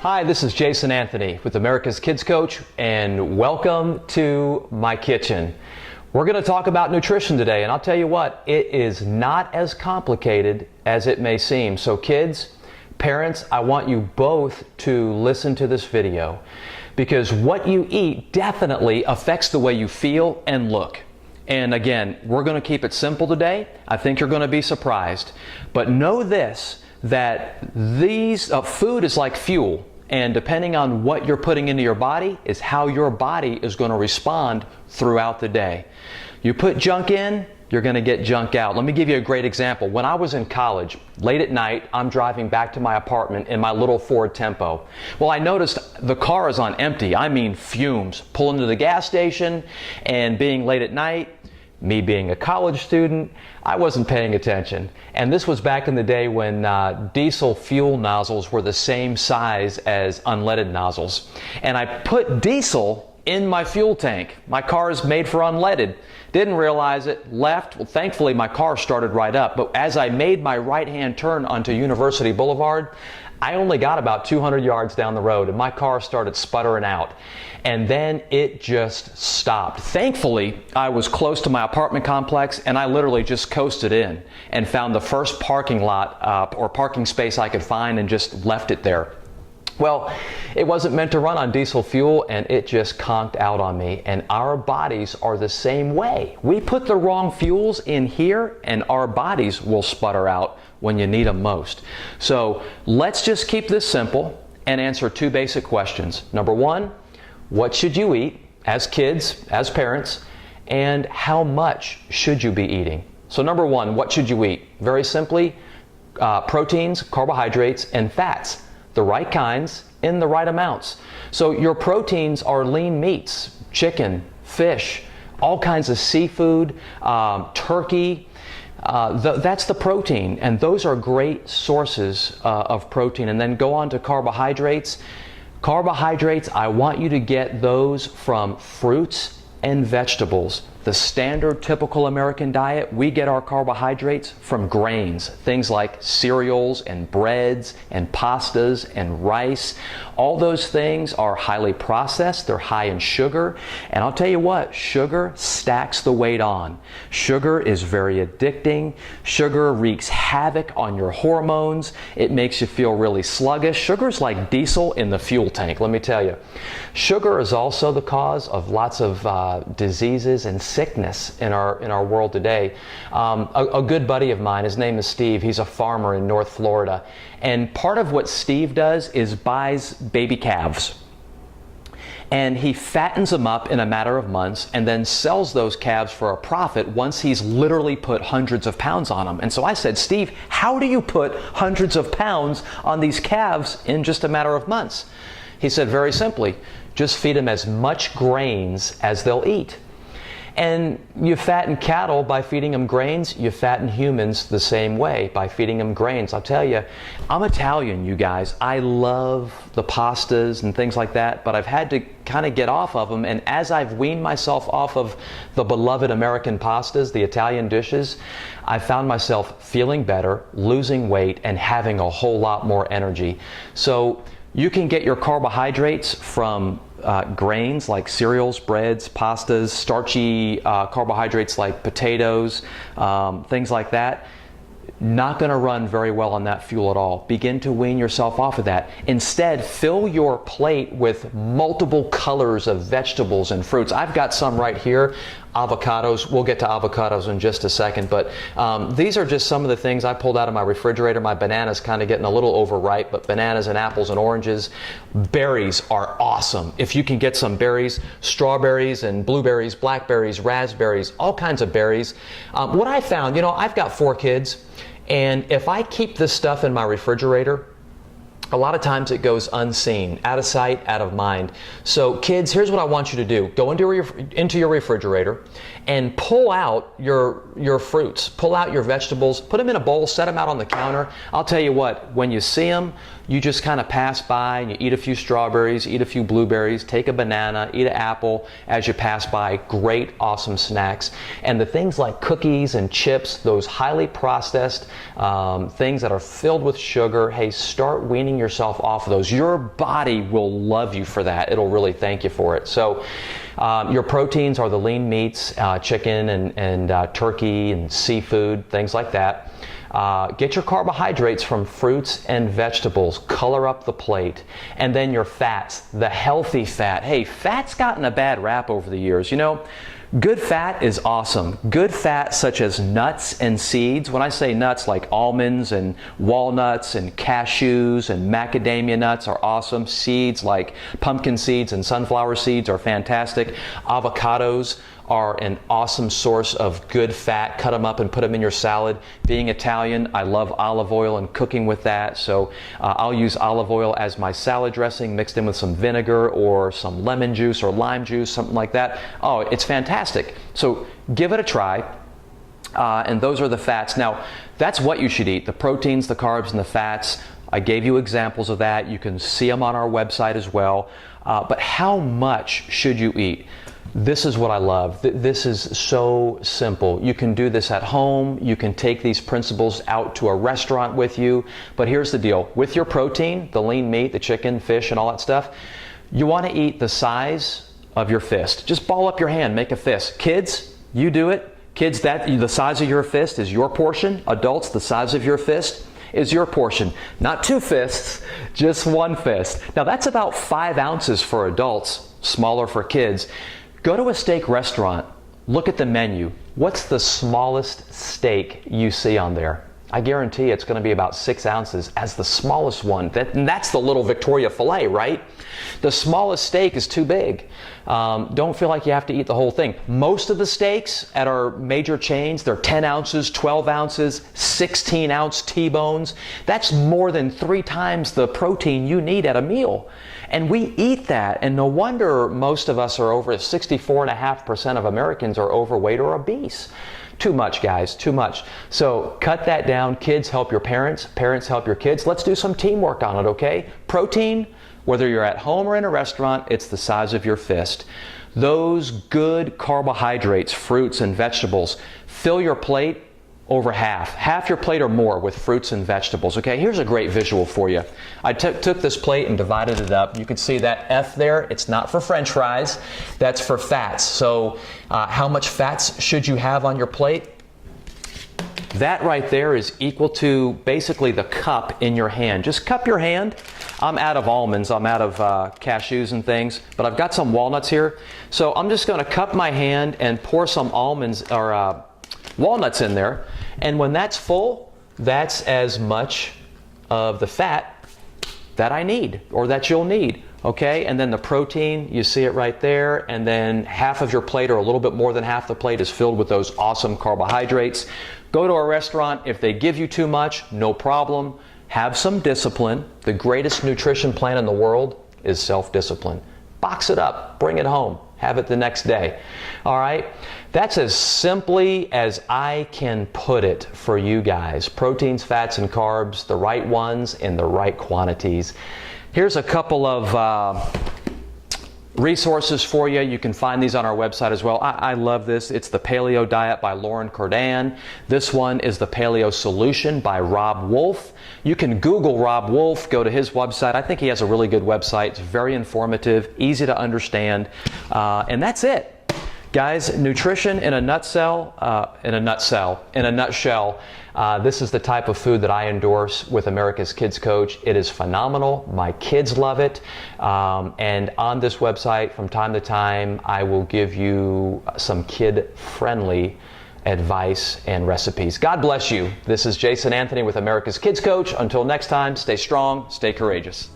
Hi, this is Jason Anthony with America's Kids Coach, and welcome to my kitchen. We're going to talk about nutrition today, and I'll tell you what, it is not as complicated as it may seem. So kids, parents, I want you both to listen to this video because what you eat definitely affects the way you feel and look. And again, we're going to keep it simple today. I think you're going to be surprised. But know this, that food is like fuel. And depending on what you're putting into your body is how your body is going to respond throughout the day. You put junk in, you're going to get junk out. Let me give you a great example. When I was in college, late at night, I'm driving back to my apartment in my little Ford Tempo. Well, I noticed the car is on empty. I mean fumes. Pulling to the gas station and being late at night, me being a college student, I wasn't paying attention. And this was back in the day when diesel fuel nozzles were the same size as unleaded nozzles. And I put diesel in my fuel tank. My car is made for unleaded. Didn't realize it, left. Well, thankfully my car started right up. But as I made my right-hand turn onto University Boulevard, I only got about 200 yards down the road and my car started sputtering out. And then it just stopped. Thankfully, I was close to my apartment complex and I literally just coasted in and found the first parking lot or parking space I could find and just left it there. Well, it wasn't meant to run on diesel fuel and it just conked out on me. And our bodies are the same way. We put the wrong fuels in here and our bodies will sputter out when you need them most. So let's just keep this simple and answer two basic questions. Number one, what should you eat as kids, as parents, and how much should you be eating? So number one, what should you eat? Very simply, proteins, carbohydrates, and fats. The right kinds in the right amounts. So your proteins are lean meats, chicken, fish, all kinds of seafood, turkey. That's the protein, and those are great sources of protein. And then go on to carbohydrates. Carbohydrates, I want you to get those from fruits and vegetables. The standard typical American diet, we get our carbohydrates from grains, things like cereals and breads and pastas and rice. All those things are highly processed, they're high in sugar, and I'll tell you what, sugar stacks the weight on. Sugar is very addicting. Sugar wreaks havoc on your hormones. It makes you feel really sluggish. Sugar's like diesel in the fuel tank, let me tell you. Sugar is also the cause of lots of diseases and sickness in our world today. A good buddy of mine, his name is Steve, he's a farmer in North Florida, and part of what Steve does is buys baby calves and he fattens them up in a matter of months and then sells those calves for a profit once he's literally put hundreds of pounds on them. And so I said, Steve, how do you put hundreds of pounds on these calves in just a matter of months? He said, very simply, just feed them as much grains as they'll eat. And you fatten cattle by feeding them grains. You fatten humans the same way by feeding them grains. I'll tell you, I'm Italian, you guys. I love the pastas and things like that, but I've had to kind of get off of them. And as I've weaned myself off of the beloved American pastas, the Italian dishes, I found myself feeling better, losing weight, and having a whole lot more energy. So you can get your carbohydrates from grains like cereals, breads, pastas, starchy carbohydrates like potatoes, things like that. Not going to run very well on that fuel at all. Begin to wean yourself off of that. Instead, fill your plate with multiple colors of vegetables and fruits. I've got some right here. Avocados. We'll get to avocados in just a second, but these are just some of the things I pulled out of my refrigerator. My banana's kind of getting a little overripe, but bananas and apples and oranges. Berries are awesome. If you can get some berries, strawberries and blueberries, blackberries, raspberries, all kinds of berries. What I found, I've got 4 kids, and if I keep this stuff in my refrigerator, a lot of times it goes unseen, out of sight, out of mind. So kids, here's what I want you to do. Go into your refrigerator and pull out your fruits, pull out your vegetables, put them in a bowl, set them out on the counter. I'll tell you what, when you see them, you just kind of pass by and you eat a few strawberries, eat a few blueberries, take a banana, eat an apple as you pass by. Great, awesome snacks. And the things like cookies and chips, those highly processed things that are filled with sugar, hey, start weaning yourself off of those. Your body will love you for that. It'll really thank you for it. So your proteins are the lean meats, chicken and turkey and seafood, things like that. Get your carbohydrates from fruits and vegetables. Color up the plate. And then your fats, the healthy fat. Hey, fat's gotten a bad rap over the years. You know, good fat is awesome. Good fat such as nuts and seeds. When I say nuts, like almonds and walnuts and cashews and macadamia nuts are awesome. Seeds like pumpkin seeds and sunflower seeds are fantastic. Avocados are an awesome source of good fat. Cut them up and put them in your salad. Being Italian, I love olive oil and cooking with that. So I'll use olive oil as my salad dressing mixed in with some vinegar or some lemon juice or lime juice, something like that. Oh, it's fantastic. So give it a try. And those are the fats. Now, that's what you should eat. The proteins, the carbs, and the fats. I gave you examples of that. You can see them on our website as well. But how much should you eat? This is what I love. This is so simple. You can do this at home. You can take these principles out to a restaurant with you. But here's the deal. With your protein, the lean meat, the chicken, fish, and all that stuff, you want to eat the size of your fist. Just ball up your hand, make a fist. Kids, you do it. Kids, the size of your fist is your portion. Adults, the size of your fist is your portion. Not two fists, just one fist. Now that's about 5 ounces for adults, smaller for kids. Go to a steak restaurant, look at the menu. What's the smallest steak you see on there? I guarantee it's going to be about 6 ounces as the smallest one. And that's the little Victoria filet, right? The smallest steak is too big. Don't feel like you have to eat the whole thing. Most of the steaks at our major chains, they're 10 ounces, 12 ounces, 16-ounce T-bones. That's more than 3 times the protein you need at a meal. And we eat that, and no wonder most of us are over 64.5% of Americans are overweight or obese. Too much, guys, too much. So cut that down. Kids, help your parents. Parents, help your kids. Let's do some teamwork on it, okay? Protein, whether you're at home or in a restaurant, it's the size of your fist. Those good carbohydrates, fruits and vegetables, fill your plate over half your plate or more with fruits and vegetables. Okay, here's a great visual for you. I took this plate and divided it up. You can see that F there, it's not for French fries, that's for fats. So how much fats should you have on your plate? That right there is equal to basically the cup in your hand. Just cup your hand. I'm out of almonds, I'm out of cashews and things, but I've got some walnuts here. So I'm just gonna cup my hand and pour some almonds or walnuts in there. And when that's full, that's as much of the fat that I need or that you'll need. Okay, and then the protein, you see it right there, and then half of your plate or a little bit more than half the plate is filled with those awesome carbohydrates. Go to a restaurant, if they give you too much, no problem. Have some discipline. The greatest nutrition plan in the world is self-discipline. Box it up, bring it home, have it the next day. All right, that's as simply as I can put it for you guys. Proteins, fats, and carbs, the right ones in the right quantities. Here's a couple of resources for you. You can find these on our website as well. I love this. It's the Paleo Diet by Lauren Cordan. This one is the Paleo Solution by Rob Wolf. You can Google Rob Wolf, go to his website. I think he has a really good website. It's very informative, easy to understand, and that's it. Guys, nutrition in a nutshell, this is the type of food that I endorse with America's Kids Coach. It is phenomenal. My kids love it. And on this website, from time to time, I will give you some kid-friendly advice and recipes. God bless you. This is Jason Anthony with America's Kids Coach. Until next time, stay strong, stay courageous.